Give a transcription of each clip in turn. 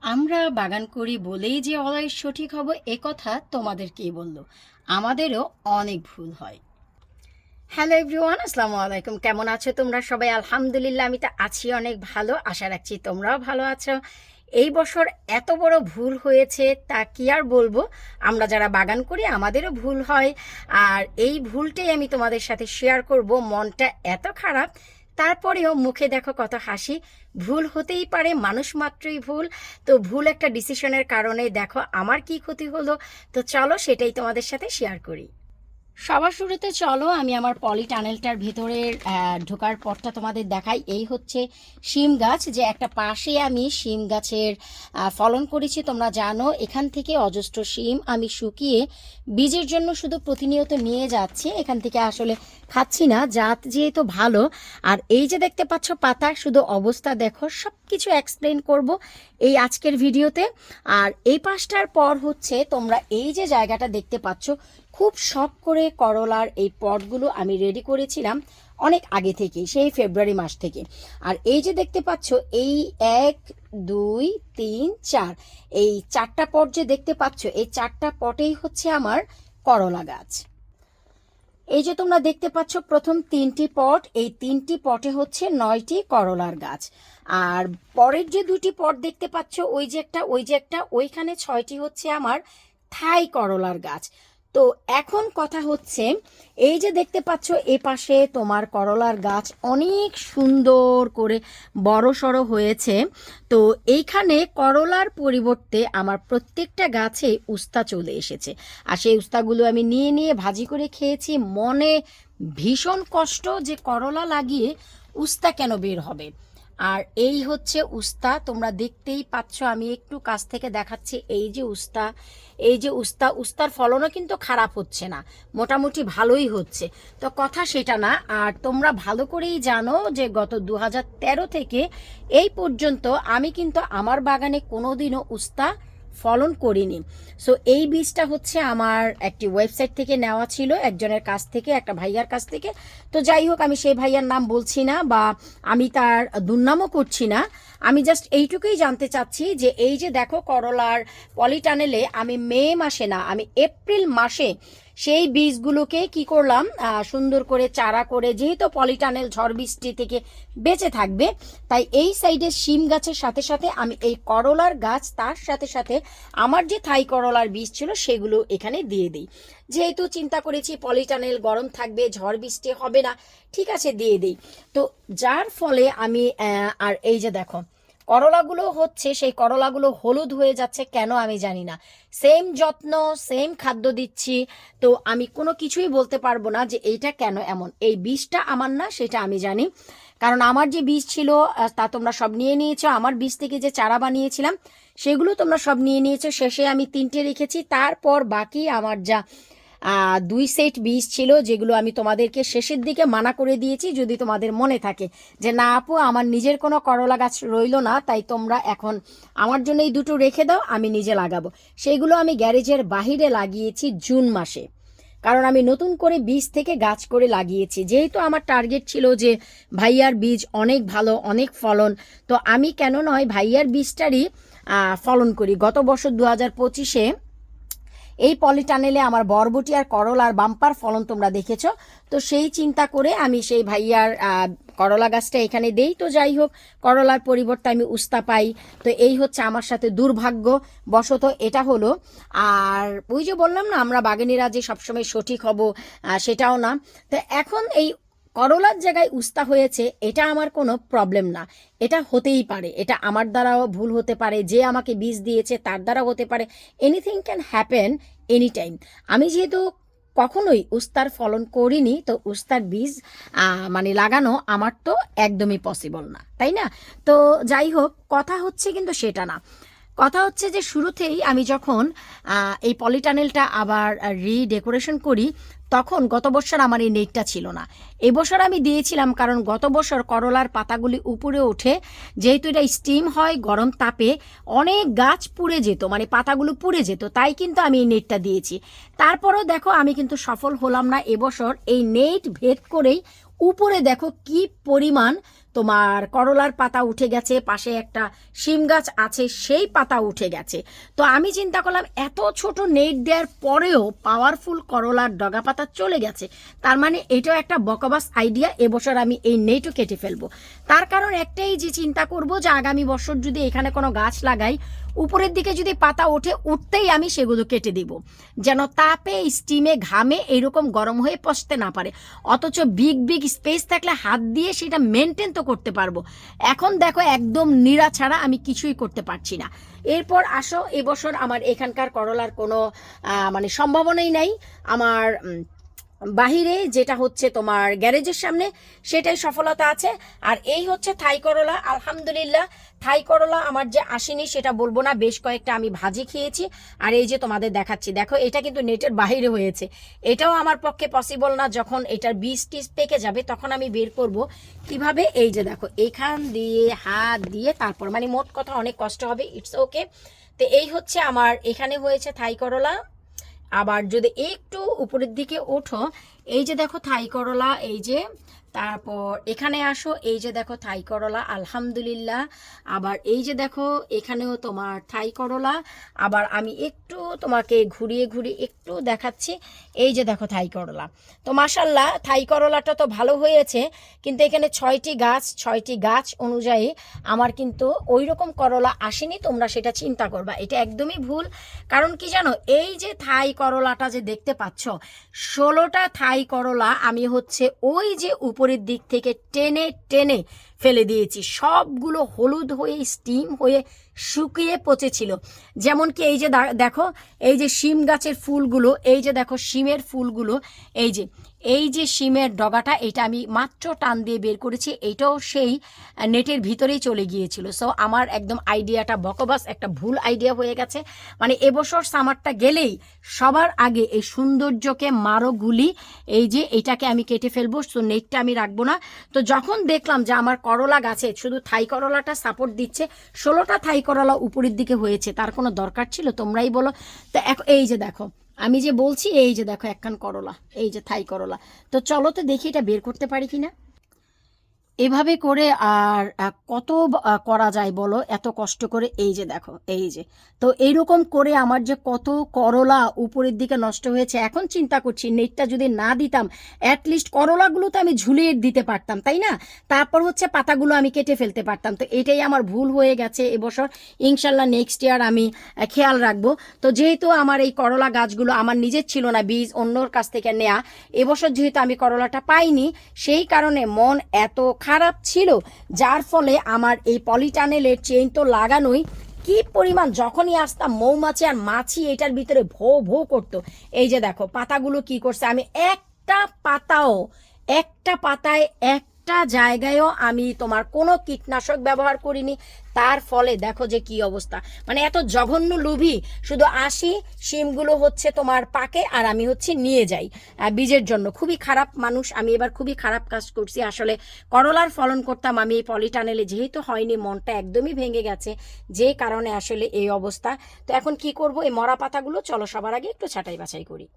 আমরা বাগান করি বলেই যে অলওয়েজ সঠিক হব এ কথা তোমাদের কে বললো? আমাদেরও অনেক ভুল হয়। হ্যালো এভরিওয়ান, আসসালামু আলাইকুম। কেমন আছো তোমরা সবাই? আলহামদুলিল্লাহ, আমি তো আছি অনেক ভালো। আশা রাখছি তোমরাও ভালো আছো। এই বছর এত বড় ভুল হয়েছে তা কি আর বলবো। আমরা যারা বাগান করি আমাদেরও ভুল হয়, আর এই ভুলটাই আমি তোমাদের সাথে শেয়ার করব। মনটা এত খারাপ, তারপরেও মুখে দেখো কত হাসি। ভুল হতেই পারে, মানুষ মাত্রই ভুল। তো ভুল একটা ডিসিশনের কারণে দেখো আমার কি ক্ষতি হলো। তো চলো সেটাই তোমাদের সাথে শেয়ার করি। সবার শুরুতে চলো আমি আমার পলি টানেলটার ভিতরের ঢোকার পথটা তোমাদের দেখাই। এই হচ্ছে শিম গাছ, যে একটা পাশে আমি শিম গাছের ফলন করেছি। তোমরা জানো এখান থেকে অজস্র শিম আমি শুকিয়ে বীজের জন্য শুধু প্রতিনিয়ত নিয়ে যাচ্ছি। এখান থেকে আসলে খাচ্ছি না, জাত যেহেতু ভালো। আর এই যে দেখতে পাচ্ছ পাতা, শুধু অবস্থা দেখো। সব কিছু এক্সপ্লেন করব এই আজকের ভিডিওতে। আর এই পাশটার পর হচ্ছে তোমরা এই যে জায়গাটা দেখতে পাচ্ছ, খুব শখ করে করলার এই পটগুলো আমি রেডি করেছিলাম অনেক আগে থেকে, সেই ফেব্রুয়ারি মাস থেকে। আর এই যে দেখতে পাচ্ছ, এই 1 2 3 4, এই 4টা পট যে দেখতে পাচ্ছ, এই 4টা পটেই হচ্ছে আমার করলা গাছ। এই যে তোমরা দেখতে পাচ্ছ প্রথম 3টি পট, এই 3টি পটে হচ্ছে 9টি করলার গাছ। আর পরের যে 2টি পট দেখতে পাচ্ছ, ওই যে একটা ওই যে একটা, ওইখানে 6টি হচ্ছে আমার থাই করলার গাছ। তো এখন কথা হচ্ছে, এই যে দেখতে পাচ্ছ এ পাশে তোমার করলার গাছ অনেক সুন্দর করে বড় সড়ো হয়েছে। তো এইখানে করলার পরিবর্তে আমার প্রত্যেকটা গাছে উস্তা চলে এসেছে। আর সেই উস্তাগুলো আমি নিয়ে নিয়ে ভাজি করে খেয়েছি। মনে ভীষণ কষ্ট যে করলা লাগিয়ে উস্তা কেন বের হবে। আর এই হচ্ছে উস্তা, তোমরা দেখতেই পাচ্ছ, আমি একটু কাছ থেকে দেখাচ্ছি। এই যে উস্তা, এই যে উস্তা, উস্তার ফলনও কিন্তু খারাপ হচ্ছে না, মোটামুটি ভালোই হচ্ছে। তো কথা সেটা না। আর তোমরা ভালো করেই জানো যে গত 2013 থেকে এই পর্যন্ত আমি কিন্তু আমার বাগানে কোনোদিনও উস্তা ফলন করিনি। সো এই বীজটা হচ্ছে আমার একটি ওয়েবসাইট থেকে নেওয়া ছিল, একজনের কাছ থেকে, একটা ভাইয়ার কাছ থেকে। তো যাই হোক, আমি সেই ভাইয়ার নাম বলছি না বা আমি তার দুর্নামও করছি না। আমি জাস্ট এইটুকুই জানতে চাচ্ছি যে এই যে দেখো করলার পলিটানেলে আমি মে মাসে না, আমি এপ্রিল মাসে সেই বীজগুলোকে কি করলাম, সুন্দর করে চারা করে, যেহেতু পলিটানেল ঝড় বৃষ্টি থেকে বেঁচে থাকবে, তাই এই সাইডে শিম গাছের সাথে সাথে আমি এই করলার গাছ, তার সাথে সাথে আমার যে থাই করলার বীজ ছিল সেগুলো এখানে দিয়ে দিই। যেহেতু চিন্তা করেছি পলিটানেল গরম থাকবে, ঝড় বৃষ্টি হবে না, ঠিক আছে দিয়ে দিই। তো যার ফলে আমি আর এই যে দেখো করলাগুলো হচ্ছে, সেই করলাগুলো হলুদ হয়ে যাচ্ছে কেন আমি জানি না। সেম যত্ন, সেম খাদ্য দিচ্ছি, তো আমি কোনো কিছুই বলতে পারবো না যে এইটা কেন এমন। এই বীজটা আমার না, সেটা আমি জানি, কারণ আমার যে বীজ ছিল তা তোমরা সব নিয়ে নিয়েছো। আমার বীজ থেকে যে চারা বানিয়েছিলাম সেগুলো তোমরা সব নিয়ে নিয়েছো। শেষে আমি 3টে রেখেছি, তারপর বাকি আমার যা 2 সেট বীজ ছিল, যেগুলো আমি তোমাদেরকে শেষের দিকে মানা করে দিয়েছি, যদি তোমাদের মনে থাকে যে না আপু আমার নিজের কোনো করলা গাছ রইলো না, তাই তোমরা এখন আমার জন্য এই দুটো রেখে দাও, আমি নিজে লাগাবো। সেইগুলো আমি গ্যারেজের বাহিরে লাগিয়েছি জুন মাসে, কারণ আমি নতুন করে বীজ থেকে গাছ করে লাগিয়েছি। যেহেতু আমার টার্গেট ছিল যে ভাইয়ার বীজ অনেক ভালো, অনেক ফলন, তো আমি কেন নয় ভাইয়ার বীজটারই ফলন করি। গত বছর 2025-এ এই পলিটানেলে আমার বরবটি আর করলার বাম্পার ফলন তোমরা দেখেছো। তো সেই চিন্তা করে আমি সেই ভাইয়ার করলা গাছটা এখানে দেই। তো যাই হোক, করলার পরিবর্তে আমি উস্তা পাই। তো এই হচ্ছে আমার সাথে দুর্ভাগ্য বশত এটা হলো। আর ওই যে বললাম না, আমরা বাগানিরা যে সবসময় সঠিক হব সেটাও না। তো এখন এই করলার জায়গায় উস্তা হয়েছে, এটা আমার কোনো প্রবলেম না। এটা হতেই পারে, এটা আমার দ্বারাও ভুল হতে পারে, যে আমাকে বীজ দিয়েছে তার দ্বারা হতে পারে। Anything can happen any time. আমি যেহেতু কখনোই উস্তার ফলন করিনি, তো উস্তার বীজ মানে লাগানো আমার তো একদমই পসিবল না, তাই না? তো যাই হোক, কথা হচ্ছে কিন্তু সেটা না। কথা হচ্ছে যে শুরুতেই আমি যখন এই পলিটানেলটা আবার রিডেকোরেশন করি, তখন গত বছর আমার এই নেটটা ছিল না। এবছর আমি দিয়েছিলাম, কারণ গত বছর করলার পাতাগুলি উপরে ওঠে, যেহেতু এটা স্টিম হয়, গরম তাপে অনেক গাছ পুড়ে যেত, মানে পাতাগুলো পুড়ে যেত, তাই কিন্তু আমি এই নেটটা দিয়েছি। তারপরেও দেখো আমি কিন্তু সফল হলাম না। এবছর এই নেট ভেদ করেই উপরে দেখো কি পরিমাণ তোমার করলার পাতা উঠে গেছে, পাশে একটা শিম গাছ আছে সেই পাতা উঠে গেছে। তো আমি চিন্তা করলাম এত ছোট নেট দেওয়ার পরেও পাওয়ারফুল করলার ডগা পাতা চলে গেছে, তার মানে এটাও একটা বকবাস আইডিয়া, এবছর আমি এই নেটও কেটে ফেলবো। তার কারণ একটাই যে চিন্তা করব যে আগামী বছর যদি এখানে কোনো গাছ লাগাই, উপরের দিকে যদি পাতা ওঠে, উঠতেই আমি সেগুলো কেটে দিব, যেন তাপে স্টিমে ঘামে এইরকম গরম হয়ে পচতে না পারে। অথচ বিগ বিগ স্পেস থাকলে হাত দিয়ে সেটা মেনটেন তো করতে পারবো। এখন দেখো একদম নিরা ছাড়া আমি কিছুই করতে পারছি না। এরপর আসো, এবছর আমার এখানকার করলার কোনো মানে সম্ভাবনাই নাই। আমার বাহিরে যেটা হচ্ছে তোমার গ্যারেজের সামনে সেটাই সফলতা আছে। আর এই হচ্ছে থাই করলা। আলহামদুলিল্লাহ, থাই করলা আমার যে আসেনি সেটা বলবো না, বেশ কয়েকটা আমি ভাজি খেয়েছি। আর এই যে তোমাদের দেখাচ্ছি, দেখো এটা কিন্তু নেটের বাইরে হয়েছে। এটাও আমার পক্ষে পসিবল না, যখন এটার বীজ টিজ পেকে যাবে তখন আমি বের করব কিভাবে। এই যে দেখো এখান দিয়ে হাত দিয়ে তারপর, মানে মোট কথা অনেক কষ্ট হবে, ইটস ওকে। তো এই হচ্ছে আমার এখানে হয়েছে থাই করলা। আবার যদি একটু উপরের দিকে ওঠো, এই যে দেখো থাই করলা, এই যে তারপর এখানে আসো, এই যে দেখো থাই করলা আলহামদুলিল্লাহ। আবার এই যে দেখো এখানেও তোমার থাই করলা। আবার আমি একটু তোমাকে ঘুরিয়ে ঘুরিয়ে একটু দেখাচ্ছি, এই যে দেখো থাই করলা। তো মাশাল্লাহ থাই করলাটা তো ভালো হয়েছে, কিন্তু এখানে 6টি গাছ, 6টি গাছ অনুযায়ী আমার কিন্তু ওই রকম করলা আসেনি। তোমরা সেটা চিন্তা করবা, এটা একদমই ভুল। কারণ কি জানো, এই যে থাই করলাটা যে দেখতে পাচ্ছ, 16টা থাই করলা আমি হচ্ছে ওই যে উপরের দিক থেকে টেনে টেনে ফেলে দিয়েছি। সবগুলো হলুদ হয়ে স্টিম হয়ে শুকিয়ে পচেছিল। যেমন কি এই যে দেখো, এই যে শিম গাছের ফুলগুলো, এই যে দেখো শিমের ফুলগুলো, এই যে শিমের ডগাটা, এটা আমি মাত্র টান দিয়ে বের করেছি, এইটাও সেই নেটের ভিতরেই চলে গিয়েছিল। সো আমার একদম আইডিয়াটা বকবাস, একটা ভুল আইডিয়া হয়ে গেছে। মানে এবছর সামারটা গেলেই সবার আগে এই সৌন্দর্যকে মারো গুলি, এই যে এটাকে আমি কেটে ফেলবো। সো নেটটা আমি রাখবো না। তো যখন দেখলাম যে আমার করলা গাছে শুধু থাই করলাটা সাপোর্ট দিচ্ছে, 16টা থাই করলা উপরের দিকে হয়েছে, তার কোনো দরকার ছিল? তোমরাই বলো। তো এই যে দেখো আমি যে বলছি, এই যে দেখো একখান করলা, এই যে থাই করলা। তো চলো তো দেখি এটা বের করতে পারি কিনা। এভাবে করে আর কত করা যায় বলো, এত কষ্ট করে। এই যে দেখো, এই যে, তো এইরকম করে আমার যে কত করলা উপরের দিকে নষ্ট হয়েছে। এখন চিন্তা করছি নেটটা যদি না দিতাম, অ্যাটলিস্ট করলাগুলো তো আমি ঝুলিয়ে দিতে পারতাম, তাই না? তারপর হচ্ছে পাতাগুলো আমি কেটে ফেলতে পারতাম। তো এটাই আমার ভুল হয়ে গেছে এবছর। ইনশাল্লাহ নেক্সট ইয়ার আমি খেয়াল রাখবো। তো যেহেতু আমার এই করলা গাছগুলো আমার নিজের ছিল না, বীজ অন্যর কাছ থেকে নেয়া, এবছর যেহেতু আমি করলাটা পাইনি, সেই কারণে মন এত খারাপ ছিল, যার ফলে আমার এই পলিটানেলের চেইন তো লাগানোই, কি পরিমাণ যখনই আসতাম মৌমাছি আর মাছি এটার ভিতরে ভো ভো করতো। এই যে দেখো পাতাগুলো কি করছে, আমি একটা পাতায় একটা জায়গায়ও আমি তোমার কোনো কীটনাশক ব্যবহার করিনি। তার ফলে দেখো যে কি অবস্থা, মানে এত জঘন্য লোভী। শুধু আসি, শিমগুলো হচ্ছে তোমার পাকে, আর আমি হচ্ছে নিয়ে যাই বীজের জন্য। খুবই খারাপ মানুষ আমি, এবার খুবই খারাপ কাজ করছি। আসলে করলার ফলন করতাম আমি এই পলিটানেলে, যেহেতু হয়নি মনটা একদমই ভেঙে গেছে, যে কারণে আসলে এই অবস্থা। তো এখন কি করব, এই মরা পাতাগুলো চলো সবার আগে একটু ছাঁটাই বাছাই করি।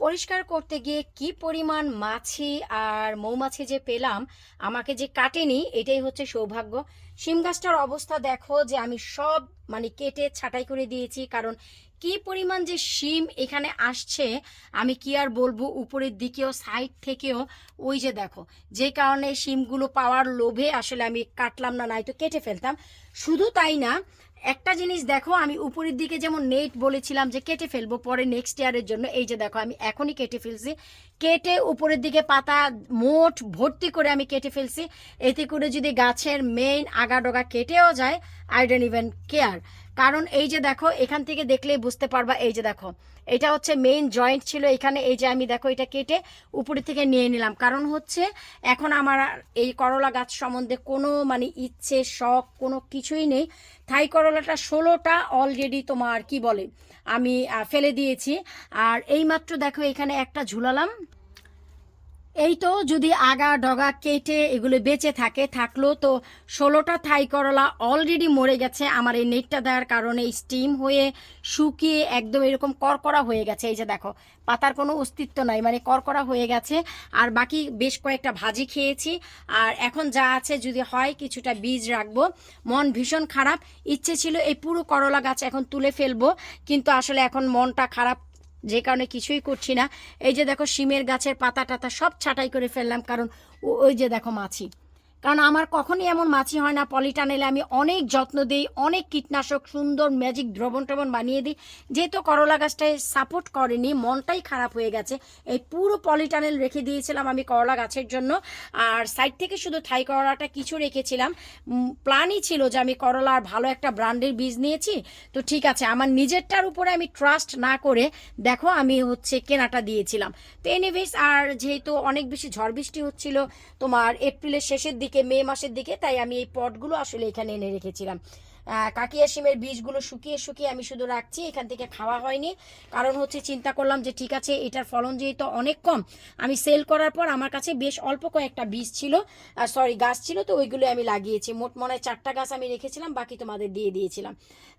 পরিষ্কার করতে গিয়ে কি পরিমাণ মাছি আর মৌমাছি যে পেলাম, আমাকে যে কাটেনি এটাই হচ্ছে সৌভাগ্য। শিম গাছটার অবস্থা দেখো, যে আমি সব মানে কেটে ছাঁটাই করে দিয়েছি, কারণ কি পরিমাণ যে শিম এখানে আসছে আমি কি আর বলবো। উপরের দিকেও সাইড থেকেও, ওই যে দেখো, যে কারণে শিমগুলো পাওয়ার লোভে আসলে আমি কাটলাম না, নয়তো কেটে ফেলতাম। শুধু তাই না, একটা জিনিস দেখো, আমি উপরের দিকে যেমন নেট বলেছিলাম যে কেটে ফেলবো পরে নেক্সট ইয়ারের জন্য, এই যে দেখো আমি এখনই কেটে ফেলছি। কেটে উপরের দিকে পাতা মোট ভর্তি করে আমি কেটে ফেলছি। এতে করে যদি গাছের মেইন আগা ডগা কেটেও যায়, আই ডোন্ট ইভেন কেয়ার। কারণ এই যে দেখো, এখান থেকে দেখলেই বুঝতে পারবা, এই যে দেখো এটা হচ্ছে মেইন জয়েন্ট ছিল এখানে। এই যে আমি দেখো এটা কেটে উপরে থেকে নিয়ে নিলাম, কারণ হচ্ছে এখন আমার এই করলা গাছ সম্বন্ধে কোনো মানে ইচ্ছে শখ কোনো কিছুই নেই। থাই করলাটা 16টা অলরেডি তোমার কি বলে আমি ফেলে দিয়েছি। আর এইমাত্র দেখো এখানে একটা ঝুলালাম, এই তো যদি আগা ডগা কেটে এগুলো বেঁচে থাকলো তো 16টা থাই করলা অলরেডি মরে গেছে আমার এই নেটটা দেওয়ার কারণে স্টিম হয়ে শুকিয়ে একদম এরকম করকরা হয়ে গেছে। এই যে দেখো পাতার কোনো অস্তিত্ব নাই, মানে করকরা হয়ে গেছে। আর বাকি বেশ কয়েকটা ভাজি খেয়েছি, আর এখন যা আছে যদি হয় কিছুটা বীজ রাখবো। মন ভীষণ খারাপ, ইচ্ছে ছিল এই পুরো করলা গাছ এখন তুলে ফেলবো, কিন্তু আসলে এখন মনটা খারাপ যে কারণে কিছুই করছি না। এই যে দেখো শিমের গাছের পাতা টাতা সব ছাঁটাই করে ফেললাম, কারণ ওই যে দেখো মাছি, কারণ আমার কখনই এমন মাছি হয় না। পলিটানেলে আমি অনেক যত্ন দিই, অনেক কীটনাশক সুন্দর ম্যাজিক দ্রবণ টবণ বানিয়ে দিই। যেহেতু করলা গাছটায় সাপোর্ট করেনি, মনটাই খারাপ হয়ে গেছে। এই পুরো পলিটানেল রেখে দিয়েছিলাম আমি করলা গাছের জন্য, আর সাইড থেকে শুধু থাই করলাটা কিছু রেখেছিলাম। প্ল্যানই ছিল যে আমি করলার ভালো একটা ব্র্যান্ডের বীজ নিয়েছি, তো ঠিক আছে আমার নিজেরটার উপরে আমি ট্রাস্ট না করে দেখো আমি হচ্ছে কেনাটা দিয়েছিলাম। তো এনিওয়েজ, আর যেহেতু অনেক বেশি ঝড় বৃষ্টি হচ্ছিল তোমার এপ্রিলের শেষের দিকে, মে মাসের দিকে, তাই আমি এই পটগুলো আসলে এখানে এনে রেখেছিলাম। কাকিয়া শিমের বীজগুলো শুকিয়ে শুকিয়ে আমি শুধু রাখছি, এখান থেকে খাওয়া হয়নি। কারণ হচ্ছে চিন্তা করলাম যে ঠিক আছে এটার ফলন যেহেতু অনেক কম, আমি সেল করার পর আমার কাছে বেশ অল্প কয়েকটা বীজ ছিল, গাছ ছিল, তো ওইগুলো আমি লাগিয়েছি। মোট মনে হয় 4টা গাছ আমি রেখেছিলাম, বাকি তোমাদের দিয়ে দিয়েছিলাম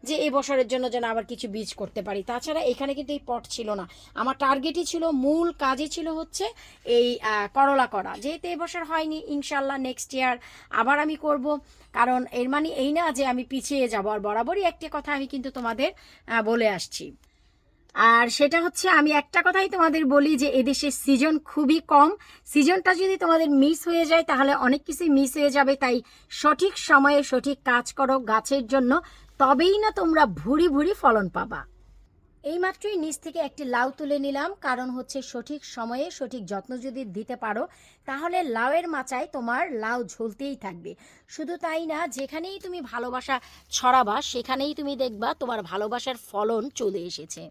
যে এই বছরের জন্য যেন আবার কিছু বীজ করতে পারি। তাছাড়া এখানে কিন্তু এই পট ছিল না, আমার টার্গেটই ছিল, মূল কাজই ছিল হচ্ছে এই করলা করা। যেহেতু এবছর হয়নি, ইনশাল্লাহ নেক্সট ইয়ার আবার আমি করব। কারণ এর মানে এই না যে আমি পিছিয়ে যাব, আর বরাবরই একটি কথা আমি কিন্তু তোমাদের বলে আসছি, আর সেটা হচ্ছে আমি একটা কথাই তোমাদের বলি যে এদেশে সিজন খুবই কম। সিজনটা যদি তোমাদের মিস হয়ে যায় তাহলে অনেক কিছুই মিস হয়ে যাবে। তাই সঠিক সময়ে সঠিক কাজ করো গাছের জন্য, তবেই না তোমরা ভুরি ভুরি ফলন পাবা। এইমাত্রই নিচ থেকে একটি লাউ তুলে নিলাম, কারণ হচ্ছে সঠিক সময়ে সঠিক যত্ন যদি দিতে পারো তাহলে লাউয়ের মাচায় তোমার লাউ ঝুলতেই থাকবে। শুধু তাই না, যেখানেই তুমি ভালোবাসা ছড়াবা সেখানেই তুমি দেখবা তোমার ভালোবাসার ফলন চলে এসেছে।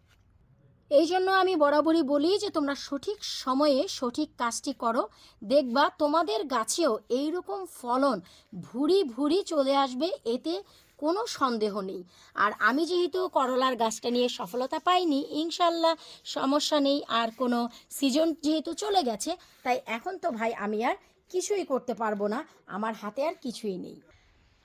এই জন্য আমি বরাবরই বলি যে তোমরা সঠিক সময়ে সঠিক কাজটি করো, দেখবা তোমাদের গাছেও এইরকম ফলন ভুরি ভুরি চলে আসবে, এতে কোনো সন্দেহ নেই। আর আমি যেহেতু করলার গাছটা নিয়ে সফলতা পাইনি, ইনশাল্লাহ সমস্যা নেই। আর কোনো সিজন যেহেতু চলে গেছে, তাই এখন তো ভাই আমি আর কিছুই করতে পারবো না, আমার হাতে আর কিছুই নেই।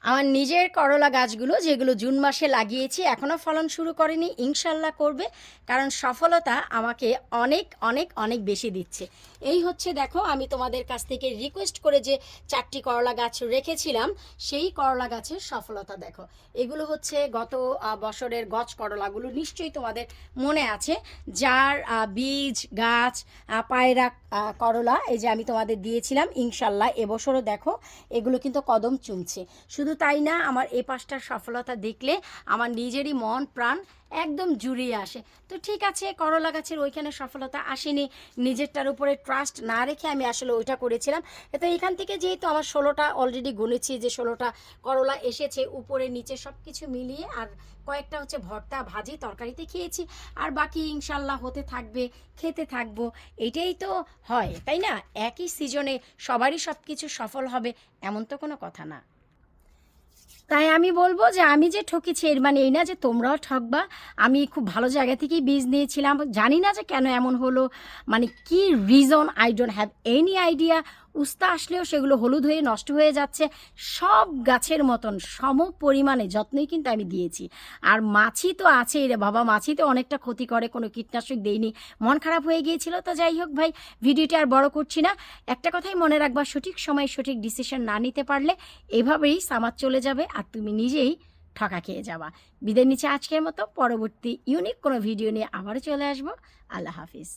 আমার নিজের করলা গাছগুলো যেগুলো জুন মাসে লাগিয়েছি এখনও ফলন শুরু করেনি, ইনশাল্লাহ করবে, কারণ সফলতা আমাকে অনেক অনেক অনেক বেশি দিচ্ছে। এই হচ্ছে দেখো আমি তোমাদের কাছ থেকে রিকোয়েস্ট করে যে 4টি করলা গাছ রেখেছিলাম, সেই করলা গাছের সফলতা দেখো। এগুলো হচ্ছে গত বছরের গছ করলাগুলো, নিশ্চয়ই তোমাদের মনে আছে, যার বীজ গাছ পায়রা করলা এই যে আমি তোমাদের দিয়েছিলাম। ইনশাল্লাহ এবছরও দেখো এগুলো কিন্তু কদম চুমছে। শুধু তাই না, আমার এই পাশটার সফলতা দেখলে আমার নিজেরই মন প্রাণ একদম জুড়িয়ে আসে। তো ঠিক আছে, করলা গাছের ওইখানে সফলতা আসেনি, নিজেরটার উপরে ট্রাস্ট না রেখে আমি আসলে ওইটা করেছিলাম। তো এখান থেকে যেহেতু আমার 16টা অলরেডি গুনেছি যে 16টা করলা এসেছে, উপরে নিচে সব কিছু মিলিয়ে, আর কয়েকটা হচ্ছে ভর্তা ভাজি তরকারিতে খেয়েছি, আর বাকি ইনশাল্লাহ হতে থাকবে, খেতে থাকবো। এটাই তো হয় তাই না, একই সিজনে সবারই সব কিছু সফল হবে এমন তো কোনো কথা না। তাই আমি বলবো যে আমি যে ঠকেছি এর মানে এই না যে তোমরাও ঠকবা। আমি খুব ভালো জায়গা থেকেই বীজ নিয়েছিলাম, জানি না যে কেন এমন হলো, মানে কি reason I don't have any idea. উস্তা আসলেও সেগুলো হলুদ হয়ে নষ্ট হয়ে যাচ্ছে। সব গাছের মতন সম পরিমাণে যত্নই কিন্তু আমি দিয়েছি। আর মাছি তো আছেই রে বাবা, মাছি তো অনেকটা ক্ষতি করে, কোনো কীটনাশক দেইনি, মন খারাপ হয়ে গিয়েছিল। তো যাই হোক ভাই, ভিডিওটি আর বড় করছি না, একটা কথাই মনে রাখবা, সঠিক সময়ে সঠিক ডিসিশন না নিতে পারলে এভাবেই সামার চলে যাবে আর তুমি নিজেই ঠকা খেয়ে যাবা। বিদায় নিচ্ছে আজকের মতো, পরবর্তী ইউনিক কোনো ভিডিও নিয়ে আবারও চলে আসবো। আল্লাহ হাফিজ।